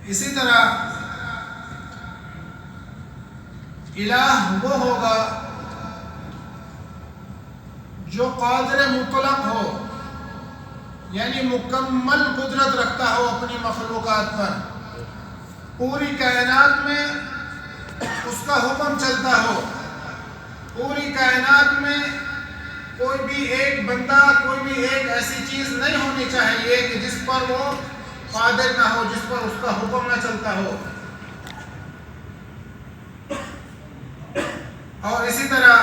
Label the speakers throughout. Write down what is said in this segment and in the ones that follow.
Speaker 1: اسی طرح الہ وہ ہوگا جو قادر مطلق ہو، یعنی مکمل قدرت رکھتا ہو اپنی مخلوقات پر، پوری کائنات میں اس کا حکم چلتا ہو، پوری کائنات میں کوئی بھی ایک بندہ، کوئی بھی ایک ایسی چیز نہیں ہونی چاہیے کہ جس پر وہ قادر نہ ہو، جس پر اس کا حکم نہ چلتا ہو۔ اور اسی طرح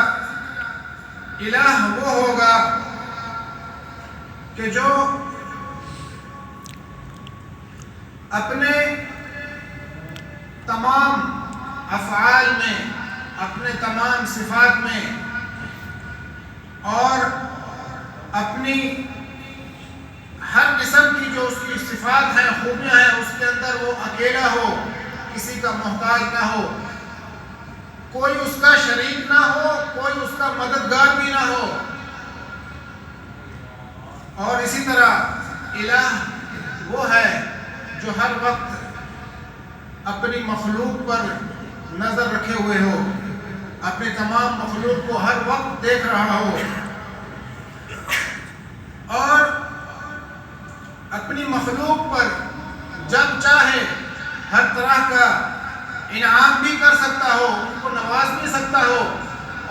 Speaker 1: الہ وہ ہوگا کہ جو اپنے تمام افعال میں، اپنے تمام صفات میں اور اپنی ہر قسم کی جو اس کی صفات ہیں، خوبیاں ہیں، اس کے اندر وہ اکیلا ہو، کسی کا محتاج نہ ہو، کوئی اس کا شریک نہ ہو، کوئی اس کا مددگار بھی نہ ہو۔ اور اسی طرح الہ وہ ہے جو ہر وقت اپنی مخلوق پر نظر رکھے ہوئے ہو، اپنی تمام مخلوق کو ہر وقت دیکھ رہا ہو، اور اپنی مخلوق پر جب چاہے ہر طرح کا انعام بھی کر سکتا ہو، ان کو نواز بھی سکتا ہو،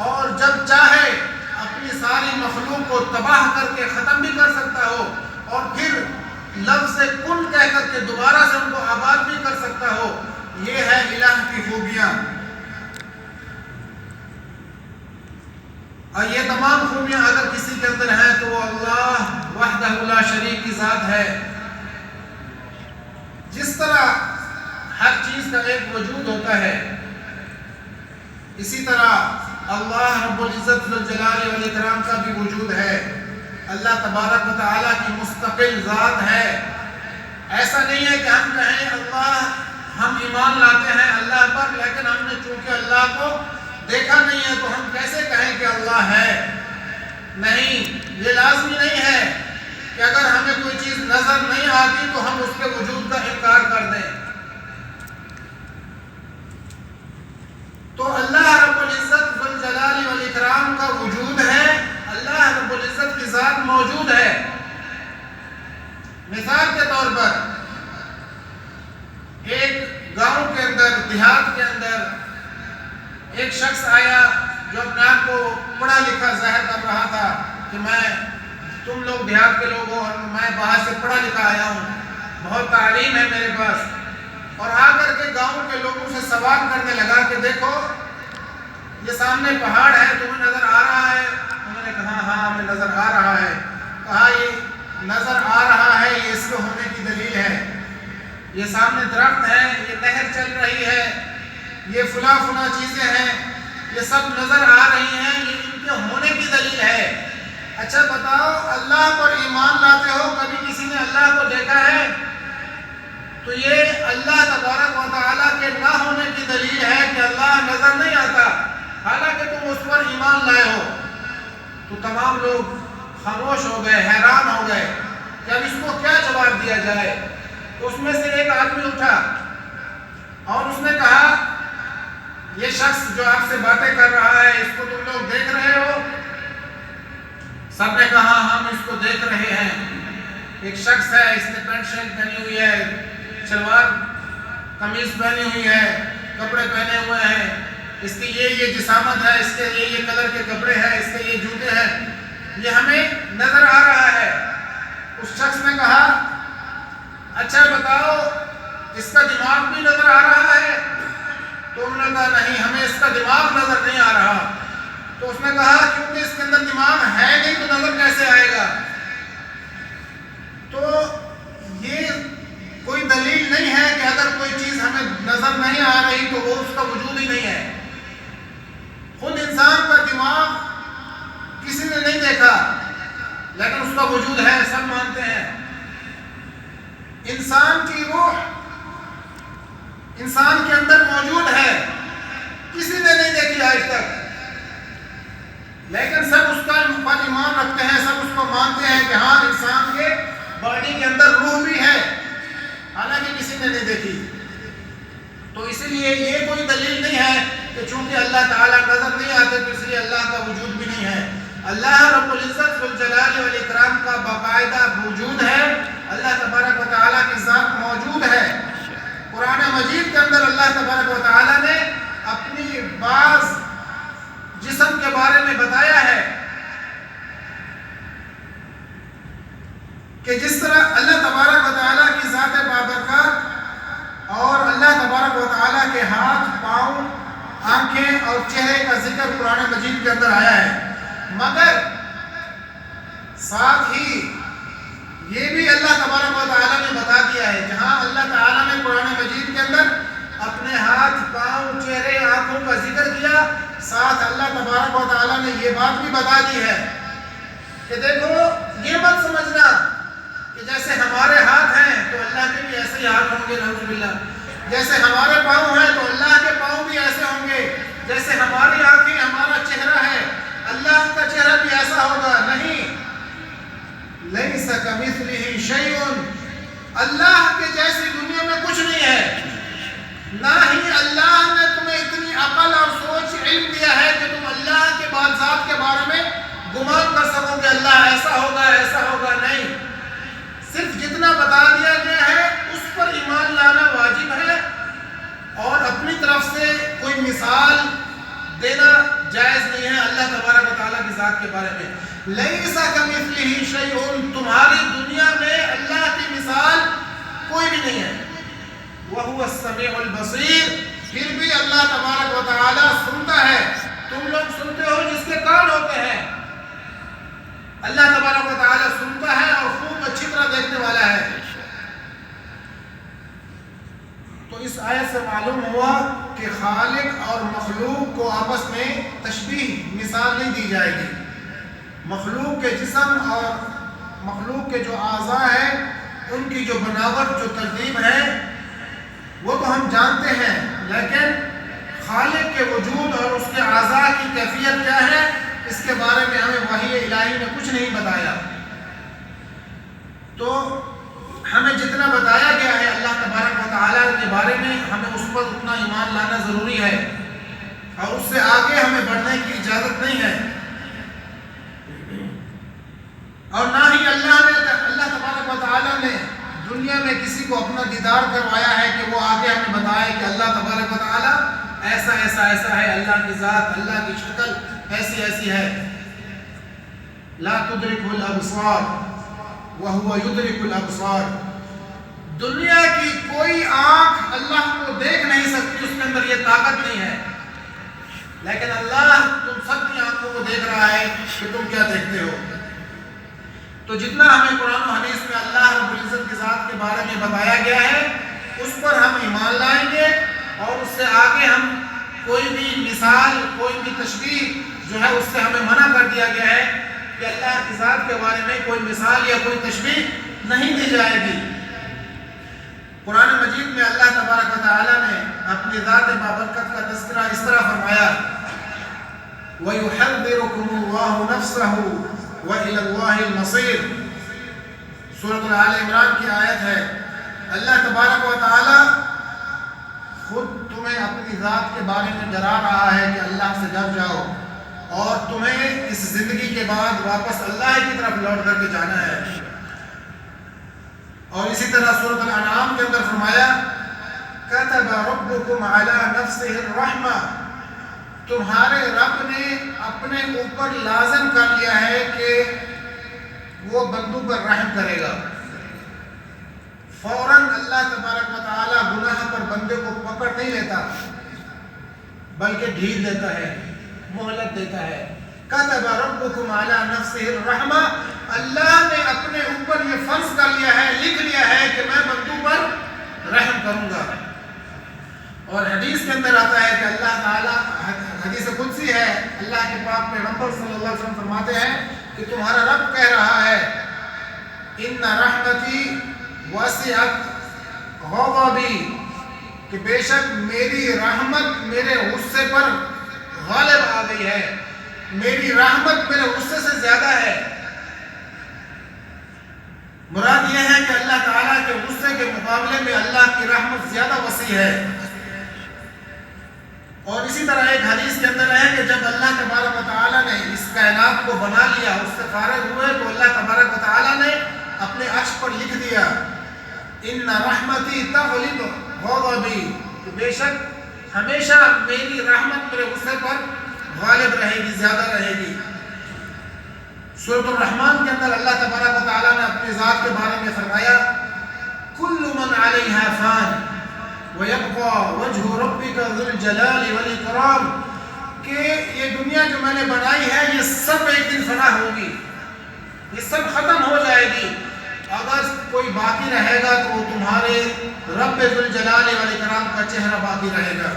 Speaker 1: اور جب چاہے اپنی ساری مخلوق کو تباہ کر کے ختم بھی کر سکتا ہو، اور پھر لفظ کن کہہ کر کے دوبارہ سے ان کو آباد بھی کر سکتا ہو۔ یہ ہے الہ کی خوبیاں، اور یہ تمام خوبیاں اگر کسی کے اندر ہیں تو وہ اللہ وحدہ لا شریک کی ذات ہے۔ جس طرح ہر چیز کا ایک وجود ہوتا ہے، اسی طرح اللہ رب العزت ذوالجلال والاکرام کا بھی وجود ہے۔ اللہ تبارک و تعالیٰ کی مستقل ذات ہے۔ ایسا نہیں ہے کہ ہم کہیں اللہ، ہم ایمان لاتے ہیں اللہ پر، لیکن ہم نے چونکہ اللہ کو دیکھا نہیں ہے تو ہم کیسے کہیں کہ اللہ ہے۔ نہیں، یہ لازمی نہیں ہے کہ اگر ہمیں کوئی چیز نظر نہیں آتی تو ہم اس کے وجود کا انکار کر دیں۔ تو اللہ رب العزت ذوالجلال والاکرام کا وجود ہے، اللہ رب العزت کی ذات موجود ہے۔ مثال کے طور پر ایک گاؤں کے اندر، دیہات کے اندر ایک شخص آیا جو اپنے آپ کو پڑھا لکھا ظاہر کر رہا تھا کہ تم لوگ دیہات کے لوگ ہو اور میں باہر سے پڑھا لکھا آیا ہوں، بہت تعلیم ہے میرے پاس، اور آ کر کے گاؤں کے لوگوں سے سوال کرنے لگا کہ دیکھو یہ سامنے پہاڑ ہے، تمہیں نظر آ رہا ہے؟ انہوں نے کہا ہاں ہمیں نظر آ رہا ہے۔ کہا یہ نظر آ رہا ہے، یہ اس کے ہونے کی دلیل ہے، یہ سامنے درخت ہے، یہ نہر چل رہی ہے، یہ فلاں چیزیں ہیں، یہ سب نظر آ رہی ہیں، یہ ان کے ہونے کی دلیل ہے۔ اچھا بتاؤ، اللہ پر ایمان لاتے ہو، کبھی کسی نے اللہ کو دیکھا ہے؟ تو یہ اللہ تبارک و تعالیٰ کے نہ ہونے کی دلیل ہے کہ اللہ نظر نہیں آتا، حالانکہ تم اس پر ایمان لائے ہو۔ تو تمام لوگ خاموش ہو گئے، حیران ہو گئے کہ اب اس کو کیا جواب دیا جائے۔ تو اس میں سے ایک آدمی اٹھا اور اس نے کہا یہ شخص جو آپ سے باتیں کر رہا ہے، اس کو تم لوگ دیکھ رہے ہو؟ سب نے کہا ہم اس کو دیکھ رہے ہیں۔ ایک شخص ہے، اس نے پینٹ شرٹ پہنی ہوئی ہے، شلوار قمیض پہنی ہوئی ہے، کپڑے پہنے ہوئے ہیں، اس کی یہ جسامت ہے، اس کے یہ کلر کے کپڑے ہیں، اس کے یہ جوتے ہیں، یہ ہمیں نظر آ رہا ہے۔ اس شخص نے کہا اچھا بتاؤ اس کا دماغ بھی نظر آ رہا ہے؟ تو انہوں نے کہا نہیں، ہمیں اس کا دماغ نظر نہیں آ رہا۔ تو اس نے کہا کیونکہ اس کے اندر دماغ ہے نہیں تو نظر کیسے آئے گا؟ تو یہ کوئی دلیل نہیں ہے کہ اگر کوئی چیز ہمیں نظر نہیں آ رہی تو وہ اس کا وجود ہی نہیں ہے۔ خود انسان کا دماغ کسی نے نہیں دیکھا لیکن اس کا وجود ہے، سب مانتے ہیں۔ انسان کی روح انسان کے اندر موجود ہے، کسی نے نہیں دیکھی آج تک، لیکن سب اس کا پر ایمان رکھتے ہیں، سب اس کو مانتے ہیں کہ ہاں انسان کے باڈی کے اندر روح بھی ہے، حالانکہ کسی نے نہیں دیکھی۔ اسی لیے یہ کوئی دلیل نہیں ہے کہ چونکہ اللہ تعالیٰ نظر نہیں آتے تو اس لیے اللہ کا وجود بھی نہیں ہے۔ اللہ رب العزت ذوالجلال والاکرام کا باقاعدہ وجود ہے، اللہ تبارک و تعالیٰ کی ذات موجود ہے۔ قرآن مجید کے اندر اللہ تبارک و تعالیٰ نے اپنی بعض جسم کے بارے میں بتایا ہے کہ جس طرح اللہ تبارک و تعالیٰ کی ذات بابرکات اور اللہ تبارک و تعالیٰ کے ہاتھ، پاؤں، آنکھیں اور چہرے کا ذکر قرآن مجید کے اندر آیا ہے، مگر ساتھ ہی یہ بھی اللہ تبارک و تعالیٰ نے بتا دیا ہے، جہاں اللہ تعالیٰ نے قرآن مجید کے اندر اپنے ہاتھ، پاؤں، چہرے، آنکھوں کا ذکر کیا، ساتھ اللہ تبارک و تعالیٰ نے یہ بات بھی بتا دی ہے کہ دیکھو یہ مت سمجھنا کہ جیسے ہمارے ہاتھ ہیں تو اللہ کے بھی ایسے ہی ہاتھ ہوں گے، نعوذ باللہ، جیسے ہمارے پاؤں ہیں تو اللہ کے پاؤں بھی ایسے ہوں گے، جیسے ہماری آنکھیں، ہمارا چہرہ ہے اللہ کا چہرہ بھی ایسا ہوگا، نہیں، لیس کمثلہ شیء، اللہ کے جیسی دنیا میں کچھ نہیں ہے، نہ ہی اللہ نے تمہیں اتنی عقل اور سوچ، علم دیا ہے کہ تم اللہ کے ذات کے بارے میں گمان کر سکو کہ اللہ ایسا ہوگا، ایسا ہوگا، نہیں، صرف جتنا بتا دیا گیا ہے اس پر ایمان لانا واجب ہے، اور اپنی طرف سے کوئی مثال دینا جائز نہیں ہے اللہ تبارک و تعالیٰ کی ذات کے بارے میں۔ لیس کمثلہ شیء، تمہاری دنیا میں اللہ کی مثال کوئی بھی نہیں ہے، وَهُوَ السَّمِيعُ الْبَصِيرُ، پھر بھی اللہ تبارک و تعالیٰ سنتا ہے، تم لوگ سنتے ہو جس کے کان ہوتے ہیں، اللہ تبارک و تعالیٰ سنتا ہے اور خوب اچھی طرح دیکھنے والا ہے۔ تو اس آیت سے معلوم ہوا کہ خالق اور مخلوق کو آپس میں تشبیہ، مثال نہیں دی جائے گی۔ مخلوق کے جسم اور مخلوق کے جو اعضاء ہیں ان کی جو بناوٹ، جو ترتیب ہے وہ تو ہم جانتے ہیں، لیکن خالق کے وجود اور اس کے اعضاء کی کیفیت کیا ہے اس کے بارے میں ہمیں وحی الہی نے کچھ نہیں بتایا۔ تو ہمیں جتنا بتایا گیا ہے اللہ تبارک و تعالیٰ کے بارے میں، ہمیں اس پر اتنا ایمان لانا ضروری ہے، اور اس سے آگے ہمیں بڑھنے کی اجازت نہیں ہے، اور نہ ہی اللہ تبارک و تعالیٰ نے دنیا میں کسی کو اپنا دیدار کروایا ہے کہ وہ آگے ہمیں بتائے کہ اللہ تبارک و تعالیٰ ایسا ایسا ایسا ہے، اللہ کی ذات، اللہ کی شکل ایسی ایسی ہے۔ لا تدرکہ الابصار وہو یدرک الابصار، دنیا کی کوئی آنکھ اللہ کو دیکھ نہیں سکتی، اس کے اندر یہ طاقت نہیں ہے، لیکن اللہ تم سب کی آنکھوں کو دیکھ رہا ہے کہ تم کیا دیکھتے ہو۔ تو جتنا ہمیں قرآن و حدیث میں اللہ رب العزت کی ذات کے بارے میں بتایا گیا ہے اس پر ہم ایمان لائیں گے، اور اس سے آگے ہم کوئی بھی مثال، کوئی بھی تشبیہ جو ہے اس سے ہمیں منع کر دیا گیا ہے کہ اللہ کی ذات کے بارے میں کوئی مثال یا کوئی تشبیہ نہیں دی جائے گی۔ قرآن مجید میں اللہ تبارک و تعالیٰ نے اپنی ذات بابرکت کا تذکرہ اس طرح فرمایا، وَيُحَذِّرُكُمُ اللَّهُ نَفْسَهُ وَإِلَى اللَّهِ الْمَصِيرُ، سورۃ آل عمران کی آیت ہے۔ اللہ تبارک و تعالیٰ خود تمہیں اپنی ذات کے بارے میں ڈرا رہا ہے کہ اللہ سے ڈر جاؤ، اور تمہیں اس زندگی کے بعد واپس اللہ کی طرف لوٹ کر کے جانا ہے۔ اور اسی طرح سورۃ الانعام کے اندر فرمایا، كَتَبَ رَبُّكُمْ عَلَى نَفْسِهِ الرَّحْمَةَ، تمہارے رب نے اپنے اوپر لازم کر لیا ہے کہ وہ بندوں پر رحم کرے گا۔ فوراً اللہ تبارک و تعالیٰ گناہ پر بندے کو پکڑ نہیں لیتا، بلکہ ڈھیل دیتا ہے، مہلت دیتا ہے۔ كَتَبَ رَبُّكُمْ عَلَى نَفْسِهِ الرَّحْمَةَ، اللہ نے اپنے اوپر یہ فرض کر لیا ہے، لکھ لیا ہے کہ میں بندوں پر رحم کروں گا۔ اور حدیث کے اندر آتا ہے کہ اللہ تعالیٰ، حدیث قدسی ہے، اللہ کے پاک پیغمبر صلی اللہ علیہ وسلم فرماتے ہیں کہ تمہارا رب کہہ رہا ہے، ان رحمتی وسعت غضبی، کہ بے شک میری رحمت میرے غصے پر غالب آ گئی ہے، میری رحمت میرے غصے سے زیادہ ہے۔ مراد یہ ہے کہ اللہ تعالیٰ کے غصے کے مقابلے میں اللہ کی رحمت زیادہ وسیع ہے۔ اور اسی طرح ایک حدیث کے اندر ہے کہ جب اللہ تبارک و تعالیٰ نے اس کائنات کو بنا لیا، اس سے فارغ ہوئے، تو اللہ تبارک و تعالیٰ نے اپنے عرش پر لکھ دیا ان رحمتی تغلب غضبی، کہ بے شک ہمیشہ میری رحمت میرے غصے پر غالب رہے گی، زیادہ رہے گی۔ سورۃ الرحمن کے اندر اللہ تبارک و تعالیٰ نے اپنی ذات کے بارے میں فرمایا کل من علیہا فان وَيَبْقَى وَجْهُ رَبِّكَ ذُو الْجَلَالِ وَالْإِكْرَامِ، کہ یہ دنیا جو میں نے بنائی ہے یہ سب ایک دن فنا ہوگی، یہ سب ختم ہو جائے گی، اگر کوئی باقی رہے گا تو وہ تمہارے رب ذو الجلال والاکرام کا چہرہ باقی رہے گا۔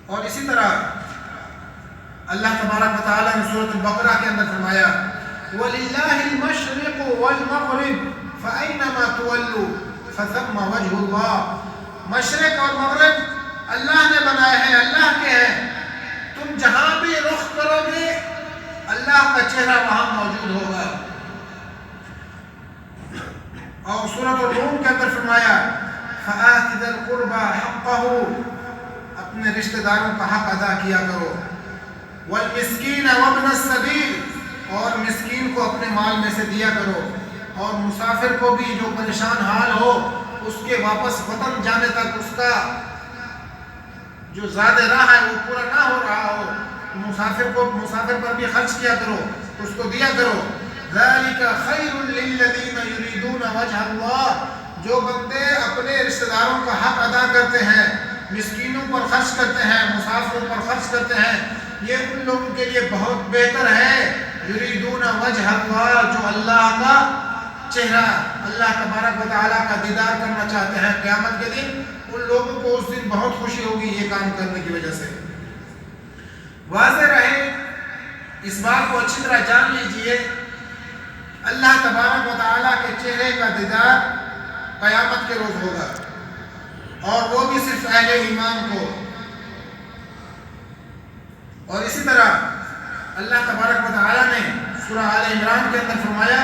Speaker 1: اور اسی طرح اللہ تبارک و تعالیٰ نے سورۃ البقرہ کے اندر فرمایا وَلِلَّهِ الْمَشْرِقُ وَالْمَغْرِبُ فَأَيْنَمَا تُوَلُّوا فَثَمَّ وَجْهُ اللَّهِ، مشرق اور مغرب اللہ نے بنائے ہیں، اللہ کے ہیں، تم جہاں بھی رخ کرو گے اللہ کا چہرہ وہاں موجود ہوگا۔ اور سورۃ الروم کے اندر فرمایا فَآتِ ذَا الْقُرْبَى حَقَّهُ، اپنے رشتہ داروں کا حق ادا کیا کرو، وَالْمِسْكِينَ وَابْنَ السَّبِيلِ، اور مسکین کو اپنے مال میں سے دیا کرو، اور مسافر کو بھی جو پریشان حال ہو اس کے واپس وطن جانے تک اس کا جو زیادہ راہ ہے وہ پورا نہ ہو رہا ہو، مسافر پر بھی خرچ کیا کرو، اس کو دیا کرو۔ ذَلِكَ خَيْرٌ لِلَّذِينَ يُرِيدُونَ وَجْهَ اللَّهِ، جو بندے اپنے رشتہ داروں کا حق ادا کرتے ہیں، مسکینوں پر خرچ کرتے ہیں، مسافروں پر خرچ کرتے ہیں، یہ ان لوگوں کے لیے بہت بہتر ہے۔ یریدون وجہ اللہ، جو اللہ کا چہرہ، اللہ تبارک و تعالیٰ کا دیدار کرنا چاہتے ہیں قیامت کے دن، ان لوگوں کو اس دن بہت خوشی ہوگی یہ کام کرنے کی وجہ سے۔ واضح رہے، اس بات کو اچھی طرح جان لیجئے، اللہ تبارک و تعالیٰ کے چہرے کا دیدار قیامت کے روز ہوگا، اور وہ بھی صرف اہل ایمان کو۔ اور اسی طرح اللہ تبارک و تعالیٰ نے سورہ آل عمران کے اندر فرمایا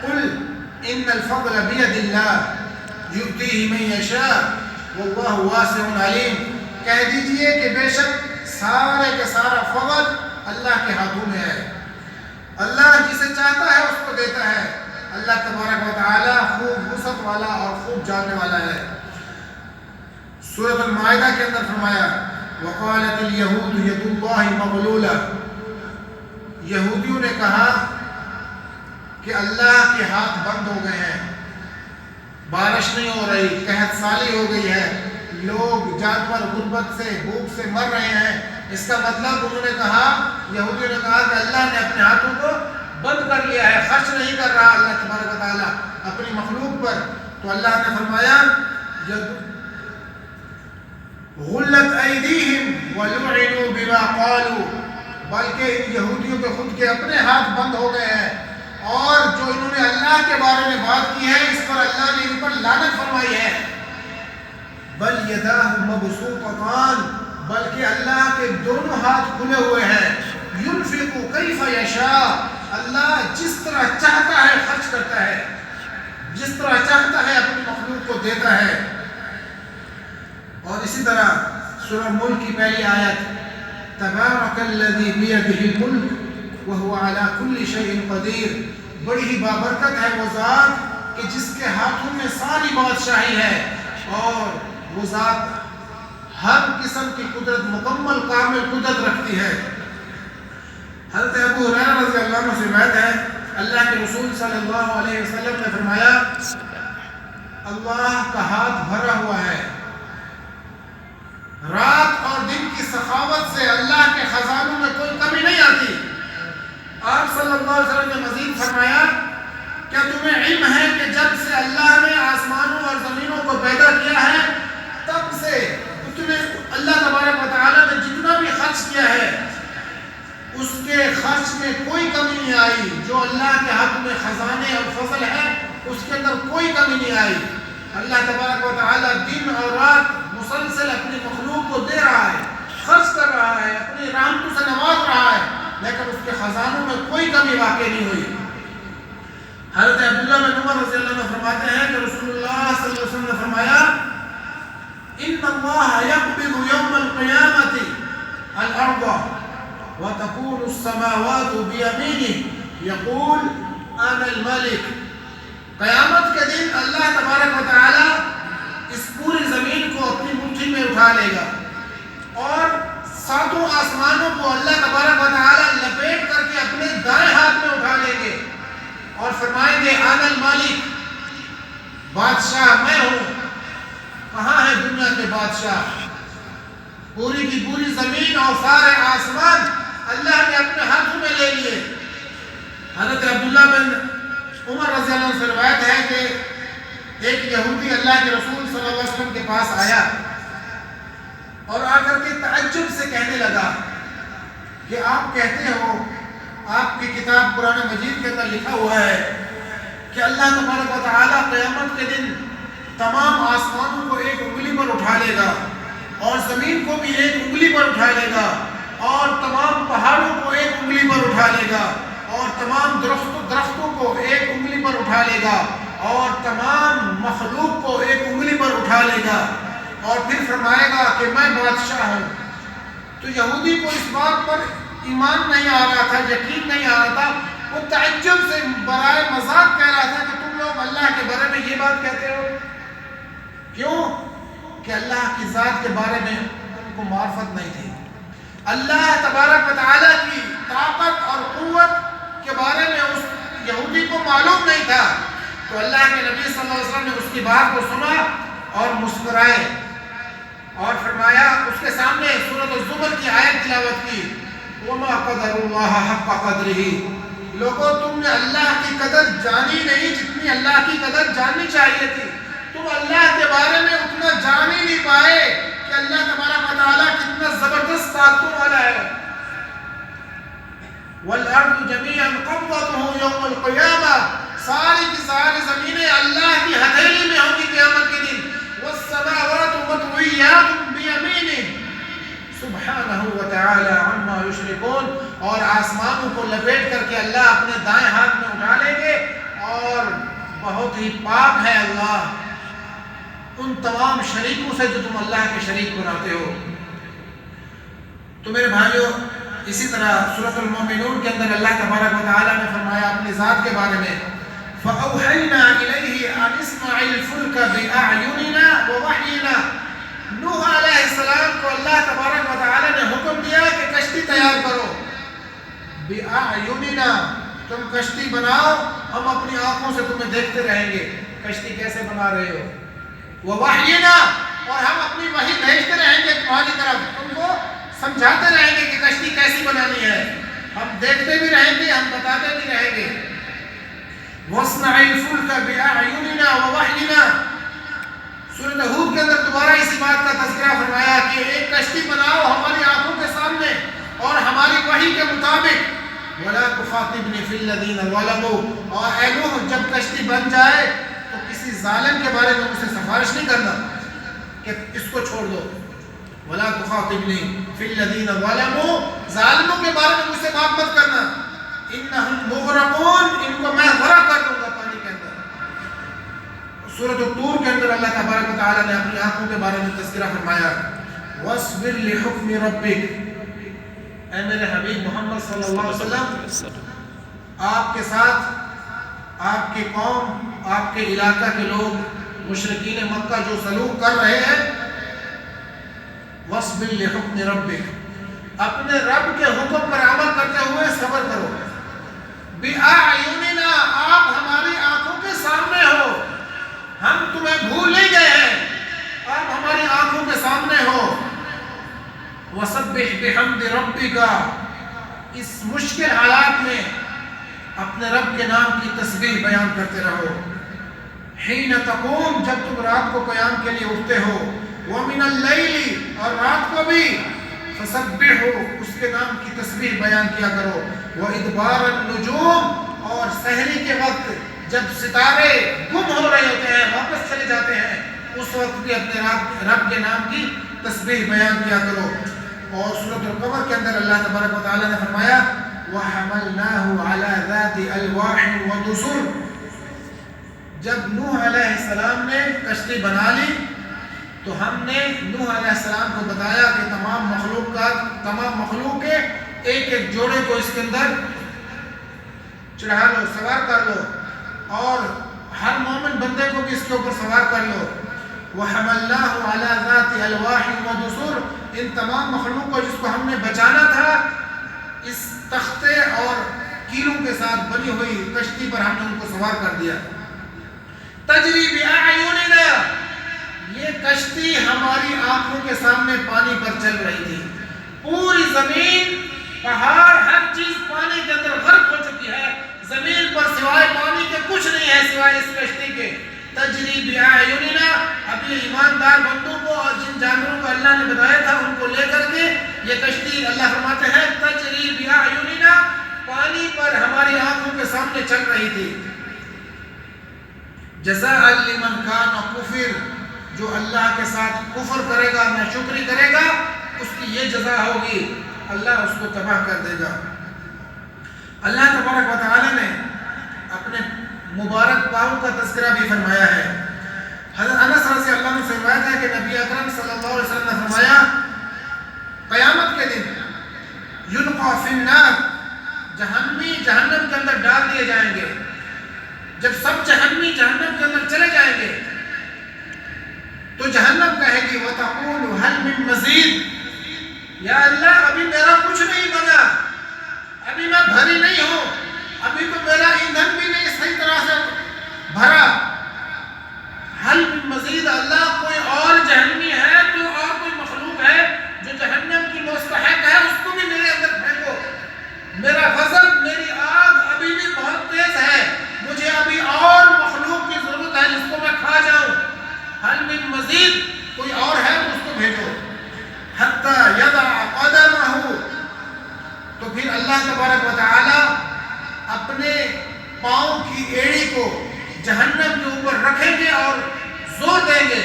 Speaker 1: قل ان الفضل بید اللہ یؤتیہ من یشاء واللہ واسع علیم، کہہ دیجئے کہ بے شک سارے کے سارا فضل اللہ کے ہاتھوں میں ہے، اللہ جسے چاہتا ہے اس کو دیتا ہے، اللہ تبارک و تعالیٰ خوب وسعت والا اور خوب جاننے والا ہے۔ سورۃ المائدہ کے اندر فرمایا وقالت اليہود ید اللہ مغلولہ، یہودیوں نے کہا کہ اللہ کے ہاتھ بند ہو گئے ہیں، بارش نہیں ہو رہی، قحط سالی ہو گئی ہے، لوگ جانور غربت سے بھوک سے مر رہے ہیں، اس کا مطلب انہوں نے کہا، یہودیوں نے کہا کہ اللہ نے اپنے ہاتھوں کو بند کر لیا ہے، خرچ نہیں کر رہا اللہ تبارک و تعالیٰ اپنی مخلوق پر۔ تو اللہ نے فرمایا غلت ایدیہم ولعنوا بما قالوا، بلکہ ان یہودیوں کے خود کے اپنے ہاتھ بند ہو گئے ہیں، اور جو انہوں نے اللہ کے بارے میں بات کی ہے اس پر اللہ نے ان پر لعنت فرمائی ہے۔ بل یداہ مبسوطتان، بلکہ اللہ کے دونوں ہاتھ کھلے ہوئے ہیں، ینفق کیف یشاء، اللہ جس طرح چاہتا ہے خرچ کرتا ہے، جس طرح چاہتا ہے اپنی مخلوق کو دیتا ہے۔ اور اسی طرح سورہ ملک کی پہلی آیت تبارک الذی بیدہ الملک وہو علی کل شیء قدیر، بڑی ہی بابرکت ہے وہ ذات کہ جس کے ہاتھوں میں ساری بادشاہی ہے، اور وہ ذات ہر قسم کی قدرت، مکمل کامل قدرت رکھتی ہے۔ حضرت ابو ہریرہ رضی اللہ عنہ سے روایت ہے اللہ کے رسول صلی اللہ علیہ وسلم نے فرمایا اللہ کا ہاتھ بھرا ہوا ہے، رات اور دن کی سخاوت سے اللہ کے خزانوں میں کوئی کمی نہیں آتی۔ آپ صلی اللہ علیہ وسلم نے مزید فرمایا کیا تمہیں علم ہے کہ جب سے اللہ نے آسمانوں اور زمینوں کو پیدا کیا ہے تب سے اللہ تبارک و تعالیٰ نے جتنا بھی خرچ کیا ہے اس کے خرچ میں کوئی کمی نہیں آئی، جو اللہ کے ہاتھ میں خزانے اور فضل ہے اس کے اندر کوئی کمی نہیں آئی۔ اللہ تبارک و تعالیٰ دن اور رات مسلسل اپنی مخلوق کو دے رہا ہے، خرچ کر رہا ہے، اپنی رحمتوں سے نواز رہا ہے، لیکن اس کے خزانوں میں کوئی کمی واقع نہیں ہوئی۔ حضرت عبداللہ بن عمر رضی اللہ عنہ فرماتے ہیں کہ رسول اللہ صلی اللہ علیہ وسلم نے فرمایا ان اللہ یقبض یوم القیامت الارض وتكون السماوات بیمینہ یقول انا الملک۔ قیامت کے دن اللہ تبارک و تعالی اس پوری زمین کو اپنی مٹھی میں اٹھا لے گا اور ساتوں آسمانوں کو اللہ تبارک و تعالی لپیٹ کر کے اپنے دائیں ہاتھ میں اٹھا لیں گے اور فرمائیں گے انا الملک، بادشاہ میں ہوں۔ کہاں ہے دنیا کے بادشاہ؟ پوری کی پوری زمین اور سارے آسمان اللہ نے اپنے ہاتھوں میں لے لیے۔ حضرت عبداللہ بن عمر رضی اللہ عنہ سے روایت ہے کہ ایک یہودی اللہ کے رسول صلی اللہ علیہ وسلم کے پاس آیا اور آ کر کے تعجب سے کہنے لگا کہ آپ کہتے ہو، آپ کی کتاب قرآن مجید کے اندر لکھا ہوا ہے کہ اللہ تبارک و تعالیٰ قیامت کے دن تمام آسمانوں کو ایک انگلی پر اٹھا لے گا اور زمین کو بھی ایک انگلی پر اٹھا لے گا اور تمام پہاڑوں کو ایک انگلی پر اٹھا لے گا اور تمام درختوں کو ایک انگلی پر اٹھا لے گا اور تمام مخلوق کو ایک انگلی پر اٹھا لے گا اور پھر فرمائے گا کہ میں بادشاہ ہوں۔ تو یہودی کو اس بات پر ایمان نہیں آ رہا تھا، یقین نہیں آ رہا تھا، وہ تعجب سے برائے مذاق کہہ رہا تھا کہ تم لوگ اللہ کے بارے میں یہ بات کہتے ہو؟ کیوں؟ کہ اللہ کی ذات کے بارے میں ان کو معرفت نہیں تھی، اللہ تبارک و تعالیٰ کی طاقت اور قوت کے بارے میں اس یہودی کو معلوم نہیں تھا۔ تو اللہ کے نبی صلی اللہ علیہ وسلم نے اس کی بات کو سنا اور مسکرائے اور فرمایا، اس کے سامنے سورۃ الزمر کی آیت تلاوت کی، وَمَا قَدَرُ اللَّهَ حَقَّ قَدْرِهِ، لوگوں تم نے اللہ کی قدر جانی نہیں جتنی اللہ کی قدر جاننی چاہیے تھی، تم اللہ کے بارے میں اتنا جان ہی نہیں پائے کہ اللہ تبارک و تعالیٰ کتنا زبردست طاقتوں والا ہے۔ وَالْأَرْضُ جَمِيعًا قَبْضَتُهُ يَوْمَ الْقِيَامَةِ، ساری کی ساری زمینیں اللہ کی ہتھیلی میں ہوں گی قیامت کے دن۔ وَالسَّمَاوَاتُ مَطْوِيَّاتٌ بِيَمِينِهِ سبحانہ وتعالی عما یشرکون، اور آسمانوں کو لپیٹ کر کے اللہ اپنے دائیں ہاتھ میں اٹھا لیں گے اور بہت ہی پاک ہے اللہ ان تمام شریکوں سے جو تم اللہ کے شریک بناتے ہو۔ تو میرے بھائیوں، اسی طرح سورۃ المومنون کے اندر اللہ تبارک و تعالیٰ نے فرمایا اپنی ذات کے بارے میں، فَأَوْحَيْنَا إِلَيْهِ أَنِ اصْنَعِ الْفُلْكَ بِأَعْيُنِنَا وَوَحْيِنَا، نوح علیہ السلام کو اللہ تبارک و تعالیٰ نے حکم دیا کہ کشتی تیار کرو، بِأَعْيُنِنَا، تم کشتی بناؤ، ہم اپنی آنکھوں سے تمہیں دیکھتے رہیں گے کشتی کیسے بنا رہے ہو، وَوَحْيِنَا، اور ہم اپنی وحی بھیجتے رہیں گے تمہاری طرف، تم کو سمجھاتے رہیں گے کہ کشتی کیسی بنانی ہے، ہم دیکھتے بھی رہیں گے، ہم بتاتے بھی رہیں گے۔ وَاصْنَعِ الْفُلْكَ بِأَعْيُنِنَا وَوَحْيِنَا، سورۃ ہود کے اندر دوبارہ اسی بات کا تذکرہ فرمایا کہ ایک کشتی بناؤ ہماری آنکھوں کے سامنے اور ہماری وحی کے مطابق، وَلَا تُخَاطِبْنِي فِي الَّذِينَ ظَلَمُوا، اور اے نوح جب کشتی بن جائے تو کسی ظالم کے بارے میں مجھ سے سفارش نہیں کرنا کہ اس کو چھوڑ دو، وَلَا تُخَاطِبْنِي فِي الَّذِينَ ظَلَمُوا، ظالموں کے بارے میں مجھ سے بات مت کرنا، إِنَّهُمْ مُغْرَقُونَ، ان کو میں غرق کر دوں گا پانی کے اندر۔ سورۃ الطور کے اندر اللہ تبارک و تعالیٰ نے اپنی آنکھوں کے بارے میں تذکرہ فرمایا، وَاصْبِرْ لِحُكْمِ رَبِّكَ، اے میرے حبیب محمد صلی اللہ علیہ وسلم، آپ کے ساتھ آپ کی قوم، آپ کے علاقہ کے لوگ مشرکین مکہ جو سلوک کر رہے ہیں، وَاصْبِرْ لِحُكْمِ رَبِّكَ، اپنے رب کے حکم پر عمل کرتے ہوئے صبر کرو، بِأَعْيُنِنَا، آپ ہماری آنکھوں کے سامنے ہو، ہم تمہیں بھول نہیں گئے ہیں، آپ ہماری آنکھوں کے سامنے ہو۔ وَسَبِّحْ بِحَمْدِ رَبِّكَ، اس مشکل حالات میں اپنے رب کے نام کی تسبیح بیان کرتے رہو، حِينَ تَقُومُ، جب تم رات کو قیام کے لیے اٹھتے ہو، وَمِنَ اللَّيْلِ، اور رات کو بھی، فَسَبِّحُوا، اس کے نام کی تسبیح بیان کیا کرو، وَإِدْبَارَ النُّجُومِ، اور سحری کے وقت جب ستارے گم ہو رہے ہوتے ہیں واپس چلے جاتے ہیں، اس وقت بھی اپنے رب کے نام کی تسبیح بیان کیا کرو۔ اور سورۃ القمر کے اندر اللہ تبارک و تعالیٰ نے فرمایا، وَحَمَلْنَاهُ عَلَى ذَاتِ أَلْوَاحٍ وَدُسُرٍ، جب نوح علیہ السلام نے کشتی بنا لی تو ہم نے نوح علیہ السلام کو بتایا کہ تمام مخلوق کے ایک ایک جوڑے کو اس کے اندر چڑھا لو، سوار کر لو، اور ہر مومن بندے کو بھی اس کے اوپر سوار کر لو۔ وَحَمَلْنَاهُ عَلَى ذَاتِ أَلْوَاحٍ وَدُسُرٍ، ان تمام مخلوق کو جس کو ہم نے بچانا تھا، اس تختے اور کیلوں کے ساتھ بنی ہوئی کشتی پر ہم نے ان کو سوار کر دیا۔ تجری بِأَعْيُنِنَا، یہ کشتی ہماری آنکھوں کے سامنے پانی پر چل رہی تھی۔ پوری زمین، پہاڑ، ہر چیز پانی کے اندر غرق ہو چکی ہے، زمین پر سوائے پانی کے کچھ نہیں ہے سوائے اس کشتی کے۔ تجری بِأَعْيُنِنَا، اب یہ ایماندار بندوں کو اور جن جانوروں کو اللہ نے بتایا تھا ان کو لے کر کے یہ کشتی، اللہ فرماتے ہیں تجری بِأَعْيُنِنَا، پانی پر ہماری آنکھوں کے سامنے چل رہی تھی۔ جزاء لمن کان کفر، جو اللہ کے ساتھ کفر کرے گا، ناشکری کرے گا، اس کی یہ جزا ہوگی، اللہ اس کو تباہ کر دے گا۔ اللہ تبارک و تعالی نے اپنے مبارک پاؤں کا تذکرہ بھی فرمایا ہے۔ حضرت انس رضی اللہ عنہ سے روایت ہے کہ نبی اکرم صلی اللہ علیہ وسلم نے فرمایا قیامت کے دن یلقا فی النار، جہنمی جہنم کے اندر ڈال دیے جائیں گے۔ جب سب جہنمی جہنم کے اندر چلے جائیں گے تو جہنم کہے گی وَتَقُولُ هَلْ مِن مَزِيدٍ، یا اللہ ابھی میرا کچھ نہیں بنا، ابھی میں بھری نہیں ہوں، ابھی تو میرا ایندھن بھی نہیں صحیح طرح سے بھرا۔ حل من مزید، اللہ کوئی اور جہنمی ہے تو اور کوئی مخلوق ہے جو جہنم کی مستحق ہے، اس کو بھی میرے اندر پھینکو، میرا غضب، میری آگ ابھی بھی بہت تیز ہے، مجھے ابھی اور مخلوق کی ضرورت ہے جس کو میں کھا جاؤں۔ حل من مزید، کوئی اور ہے تو اس کو بھیجو۔ حتی یضع قدمہ، تو پھر اللہ تبارک و تعالی اپنے پاؤں کی ایڑی کو جہنم کے اوپر رکھیں گے اور زور دیں گے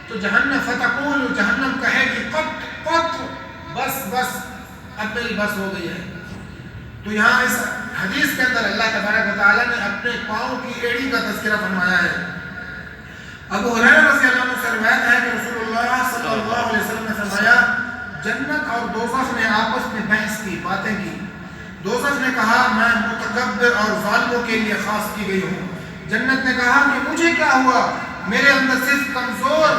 Speaker 1: تو جہنم فتقول، جہنم کہے گی قط قط، بس بس اب میری بس ہو گئی ہے۔ تو یہاں اس حدیث کے اندر اللہ تبارک و تعالی نے اپنے پاؤں کی ایڑی کا تذکرہ فرمایا ہے۔ ابو ہریرہ رضی اللہ عنہ سے روایت ہے کہ رسول اللہ صلی اللہ علیہ وسلم نے فرمایا جنت اور دوزخ نے آپس میں بحث کی، باتیں کی۔ دوزخ نے کہا میں متکبر اور ظالموں کے لیے خاص کی گئی ہوں۔ جنت نے کہا کہ مجھے کیا ہوا، میرے اندر صرف کمزور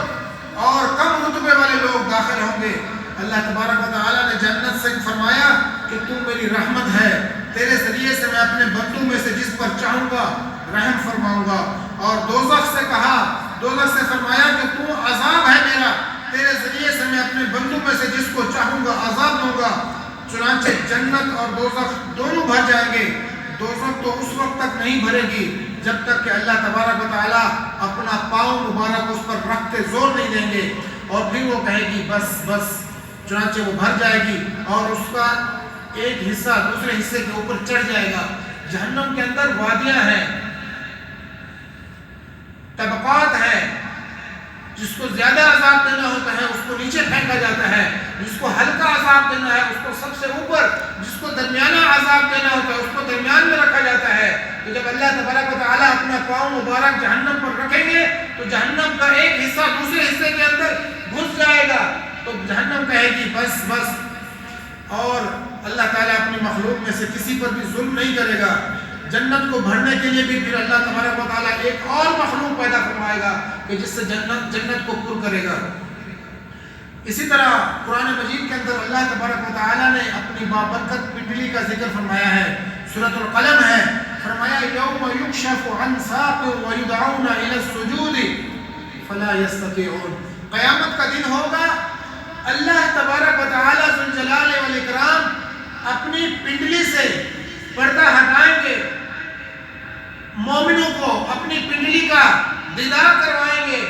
Speaker 1: اور کم رتبے والے لوگ داخل ہوں گے۔ اللہ تبارک و تعالیٰ نے جنت سے فرمایا کہ تو میری رحمت ہے، تیرے ذریعے سے میں اپنے بندوں میں سے جس پر چاہوں گا رحم فرماؤں گا۔ اور دوزخ سے کہا، دوزخ سے فرمایا کہ تو عذاب ہے میرا، تیرے ذریعے سے میں اپنے بندوں میں سے جس کو چاہوں گا عذاب دوں گا۔ چنانچہ جنت اور دوزخ دونوں بھر جائیں گے۔ دوزخ تو اس وقت تک نہیں بھرے گی جب تک کہ اللہ تبارک و تعالیٰ اپنا پاؤں مبارک اس پر رکھ کے زور نہیں دیں گے، اور پھر وہ کہے گی بس بس، چنانچہ وہ بھر جائے گی اور اس کا ایک حصہ دوسرے حصے کے اوپر چڑھ جائے گا۔ جہنم کے اندر وادیاں ہیں، طبقات ہیں، جس کو زیادہ عذاب دینا ہوتا ہے اس کو نیچے پھینکا جاتا ہے، جس کو ہلکا عذاب دینا ہے اس کو سب سے اوپر، جس کو درمیانہ عذاب دینا ہوتا ہے اس کو درمیان میں رکھا جاتا ہے۔ تو جب اللہ تبارک و تعالیٰ اپنا پاؤں مبارک جہنم پر رکھیں گے تو جہنم کا ایک حصہ دوسرے حصے کے اندر گھس جائے گا، تو جہنم کہے گی بس بس، اور اللہ تعالیٰ اپنی مخلوق میں سے کسی پر بھی ظلم نہیں کرے گا۔ جنت کو بھرنے کے لیے بھی پھر اللہ تبارک و تعالیٰ ایک اور مخلوق پیدا فرمائے گا کہ جس سے جنت کو پر کرے گا۔ اسی طرح قرآن مجید کے اندر اللہ تبارک و تعالیٰ نے اپنی بابرکت پنڈلی کا ذکر فرمایا ہے، سورۃ القلم ہے، فرمایا یوم یکشف عن ساق ویدعون الی السجود فلا یستطیعون، قیامت کا دن ہوگا، اللہ تبارک و تعالیٰ ذو الجلال والاکرام اپنی پنڈلی سے پردہ ہٹائیں گے، مومنوں کو اپنی پنڈلی کا دیدار کروائیں گے،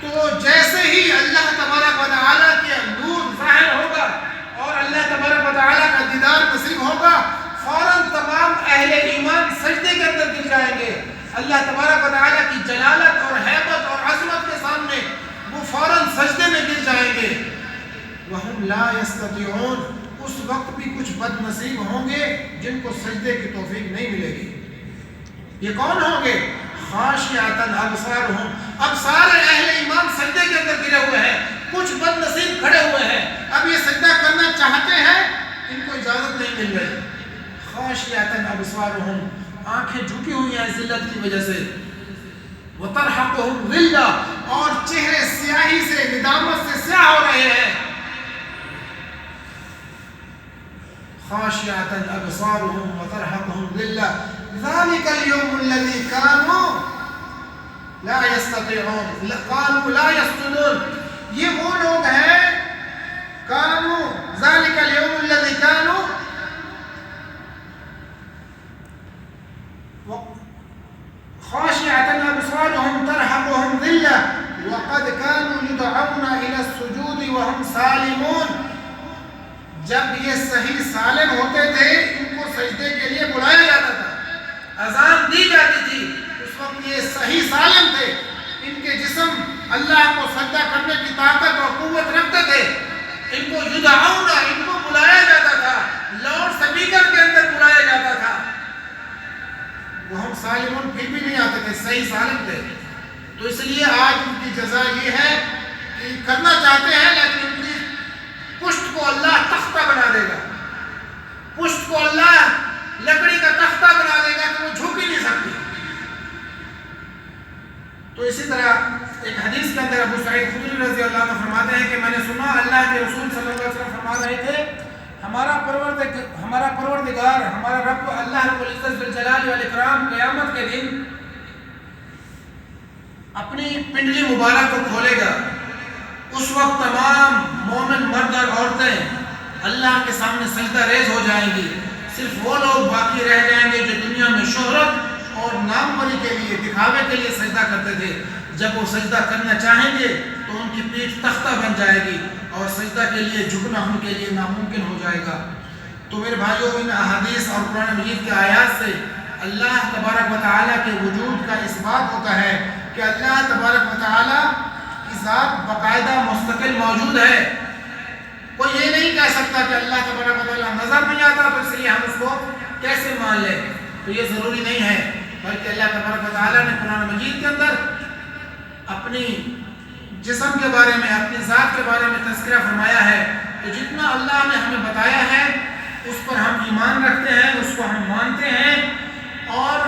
Speaker 1: تو جیسے ہی اللہ تبارک و تعالیٰ کے نور ظاہر ہوگا اور اللہ تبارک و تعالیٰ کا دیدار نصیب ہوگا، فوراً تمام اہل ایمان سجدے کے اندر گر جائیں گے۔ اللہ تبارک و تعالیٰ کی جلالت اور ہیبت اور عظمت کے سامنے وہ فوراً سجدے میں گر جائیں گے۔ وَهُمْ لَا يَسْتَطِيعُونَ، اس وقت بھی کچھ بد نصیب ہوں گے جن کو سجدے کی توفیق نہیں ملے گی۔ یہ کون ہوں گے؟ خاشعۃ ابصارہم، اب سارے اہل ایمان سجدے کے ہوئے ہیں، کچھ بد نصیب کھڑے ہوئے ہیں، اب یہ سجدہ کرنا چاہتے ہیں، ان کو اجازت نہیں مل رہی۔ خاشعۃ ابصارہم، آنکھیں جھکی ہوئی ہیں ذلت کی وجہ سے، وترہقہم ذلہ، اور چہرے سیاہی سے، ندامت سے سیاہ ہو رہے ہیں۔ خاشعۃ ابصارہم وترہقہم ذلہ، ذلک اليوم الذی کانوا لا یستطیعون، قالوا لا یسجدون، یہ وہ لوگ ہیں، کانوا ذلک اليوم الذی کانوا خاشعۃ ابصارہم ترہقہم ذلہ وقد كانوا يدعون الى السجود وهم سالمون، جب یہ صحیح سالم ہوتے تھے ان کو سجدے کے لیے بلایا جاتا تھا، اذان دی جاتی تھی، اس وقت یہ صحیح سالم تھے، ان کے جسم اللہ کو سجدہ کرنے کی طاقت اور قوت رکھتے تھے، ان کو یدعون، ان کو بلایا جاتا تھا، لاؤڈ سپیکر کے اندر بلایا جاتا تھا، وہ ہم سالمون پھر بھی نہیں آتے تھے، صحیح سالم تھے۔ تو اس لیے آج ان کی جزا یہ ہے کہ کرنا چاہتے ہیں لیکن ان کی پشت کو اللہ تختہ بنا دے گا، پشت کو اللہ لکڑی کا تختہ بنا دے گا کہ وہ جھک ہی نہیں سکتی۔ تو اسی طرح ایک حدیث کے اندر ابو سعید خدری رضی اللہ عنہ فرماتے ہیں کہ میں نے سنا اللہ کے رسول صلی اللہ علیہ وسلم فرما رہے تھے، ہمارا پروردگار ہمارا رب اللہ رب العزت ذوالجلال والاکرام قیامت کے دن اپنی پنڈلی مبارک کو کھولے گا، اس وقت تمام مومن مرد اور عورتیں اللہ کے سامنے سجدہ ریز ہو جائیں گی، صرف وہ لوگ باقی رہ جائیں گے جو دنیا میں شہرت اور ناموری کے لیے، دکھاوے کے لیے سجدہ کرتے تھے۔ جب وہ سجدہ کرنا چاہیں گے تو ان کی پیٹھ تختہ بن جائے گی اور سجدہ کے لیے جھکنا ان کے لیے ناممکن ہو جائے گا۔ تو میرے بھائیوں، ان احادیث اور قرآن مجید کے آیات سے اللہ تبارک و تعالیٰ کے وجود کا اس بات ہوتا ہے کہ اللہ تبارک و تعالیٰ کی ذات باقاعدہ مستقل موجود ہے۔ کوئی یہ نہیں کہہ سکتا کہ اللہ تبارک و تعالیٰ نظر نہیں آتا تو اس لیے ہم اس کو کیسے مان لیں، تو یہ ضروری نہیں ہے، بلکہ اللہ تبارک و تعالیٰ نے قرآن مجید کے اندر اپنی جسم کے بارے میں، اپنی ذات کے بارے میں تذکرہ فرمایا ہے، تو جتنا اللہ نے ہمیں بتایا ہے اس پر ہم ایمان رکھتے ہیں، اس کو ہم مانتے ہیں، اور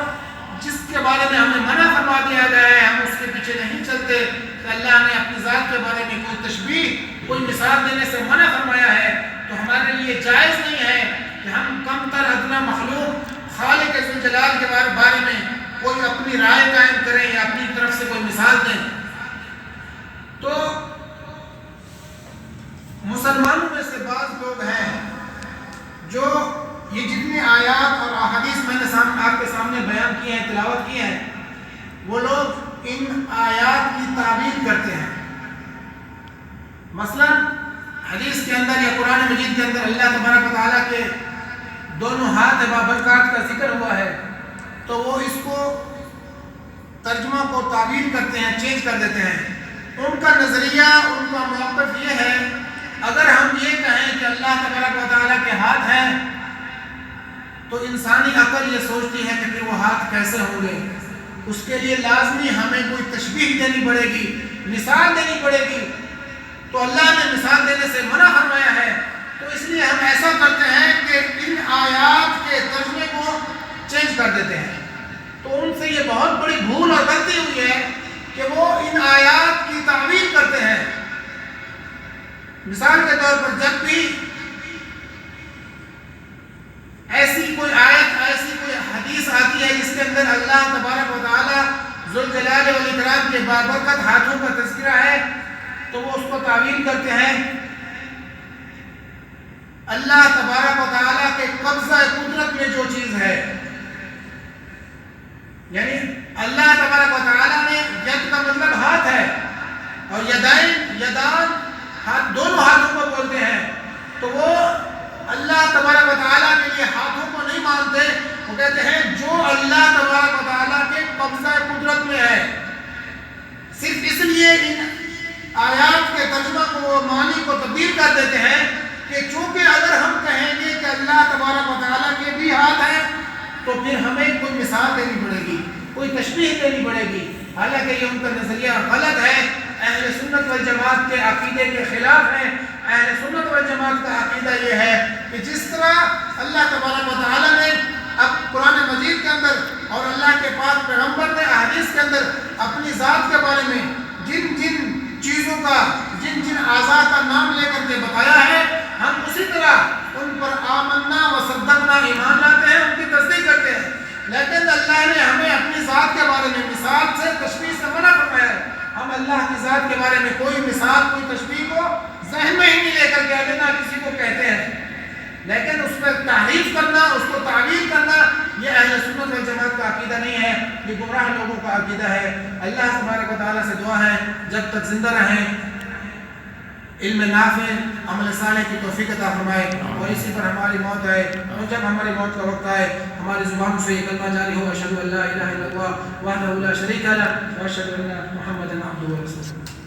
Speaker 1: جس کے بارے میں ہمیں منع فرما دیا گیا ہے ہم اس کے پیچھے نہیں چلتے کہ اللہ نے اپنی ذات کے بارے میں کوئی تشبیہ، کوئی مثال دینے سے منع فرمایا ہے، تو ہمارے لیے جائز نہیں ہے کہ ہم کم تر ادنیٰ مخلوق خالق ذوالجلال کے بارے میں کوئی اپنی رائے قائم کریں یا اپنی طرف سے کوئی مثال دیں۔ تو مسلمانوں میں سے بعض لوگ ہیں جو یہ جتنی آیات اور احادیث میں نے آپ کے سامنے بیان کی ہیں، تلاوت کی ہیں، وہ لوگ ان آیات کی تعبیر کرتے ہیں۔ مثلا حدیث کے اندر یا قرآن مجید کے اندر اللہ تبارک و تعالیٰ کے دونوں ہاتھ بابرکات کا ذکر ہوا ہے، تو وہ اس کو ترجمہ کو تعبیر کرتے ہیں، چینج کر دیتے ہیں۔ ان کا نظریہ، ان کا موقف یہ ہے، اگر ہم یہ کہیں کہ اللہ تبارک و تعالیٰ کے ہاتھ ہیں تو انسانی عقل یہ سوچتی ہے کہ پھر وہ ہاتھ کیسے ہوں گے، اس کے لیے لازمی ہمیں کوئی تشبیہ دینی پڑے گی، مثال دینی پڑے گی، تو اللہ نے مثال دینے سے منع فرمایا ہے، تو اس لیے ہم ایسا کرتے ہیں کہ ان آیات کے ترجمے کو چینج کر دیتے ہیں۔ تو ان سے یہ بہت بڑی بھول اور غلطی ہوئی ہے کہ وہ ان آیات کی تعبیر کرتے ہیں۔ مثال کے طور پر جب بھی ایسی کوئی آیت، ایسی کوئی حدیث آتی ہے جس کے اندر اللہ تبارک و تعالیٰ ذوالجلال والاکرام کے بابرکت ہاتھوں کا تذکرہ ہے، تو وہ اس کو تعبیر کرتے ہیں اللہ تبارک و تعالیٰ کے قبضہ قدرت میں جو چیز ہے، یعنی اللہ تبارک و تعالیٰ نے، ید کا مطلب ہاتھ ہے، اور یدان ہاتھ، دونوں ہاتھوں کو بولتے ہیں، تو وہ اللہ تبارک و تعالیٰ کے لیے ہاتھوں کو نہیں مانتے، وہ کہتے ہیں جو اللہ تبارک و تعالیٰ کے قبضہ قدرت میں ہے۔ صرف اس لیے ان آیات کے ترجمہ کو، معنی کو تبدیل کر دیتے ہیں کہ چونکہ اگر ہم کہیں گے کہ اللہ تبارک و تعالیٰ کے بھی ہاتھ ہیں تو پھر ہمیں کوئی مثال دینی پڑے گی، کوئی تشبیہ دینی پڑے گی، حالانکہ یہ ان کا نظریہ غلط ہے۔ اہل سنت و والجماعت کے عقیدے کے خلاف ہیں۔ اہل سنت والجماعت کا عقیدہ یہ ہے کہ جس طرح اللہ تبارک و تعالیٰ نے اب قرآن مجید کے اندر اور اللہ کے پاک پیغمبر نے احادیث کے اندر اپنی ذات کے بارے میں جن جن چیزوں کا جن جن اعضاء کا نام لے کر کے بتایا ہے، ہم اسی طرح ان پر آمنا و صدقنا ایمان لاتے ہیں، ان کی تصدیق کرتے ہیں۔ لیکن اللہ نے ہمیں اپنی ذات کے بارے میں مثال سے تشبیہ سے منع فرمایا ہے۔ ہم اللہ کی ذات کے بارے میں کوئی مثال کوئی تشبیہ کو ذہن میں ہی نہیں لے کر کے نہ کسی کو کہتے ہیں، لیکن اس پر تعریف کرنا، اس کو تعویل کرنا، یہ اہل سنت والجماعت کا عقیدہ نہیں ہے، یہ گمراہ لوگوں کا عقیدہ ہے۔ اللہ تبارک و تعالیٰ سے دعا ہے جب تک زندہ رہیں علم نافع عمل صالح کی توفیق عطا فرمائے، اور اسی پر ہماری موت آئے، اور جب ہماری موت کا وقت آئے ہماری زبان سے یہ کلمہ جاری ہو، اشہد ان لا الہ الا اللہ وحدہ لا شریک لہ واشہد ان محمدا عبدہ ورسولہ۔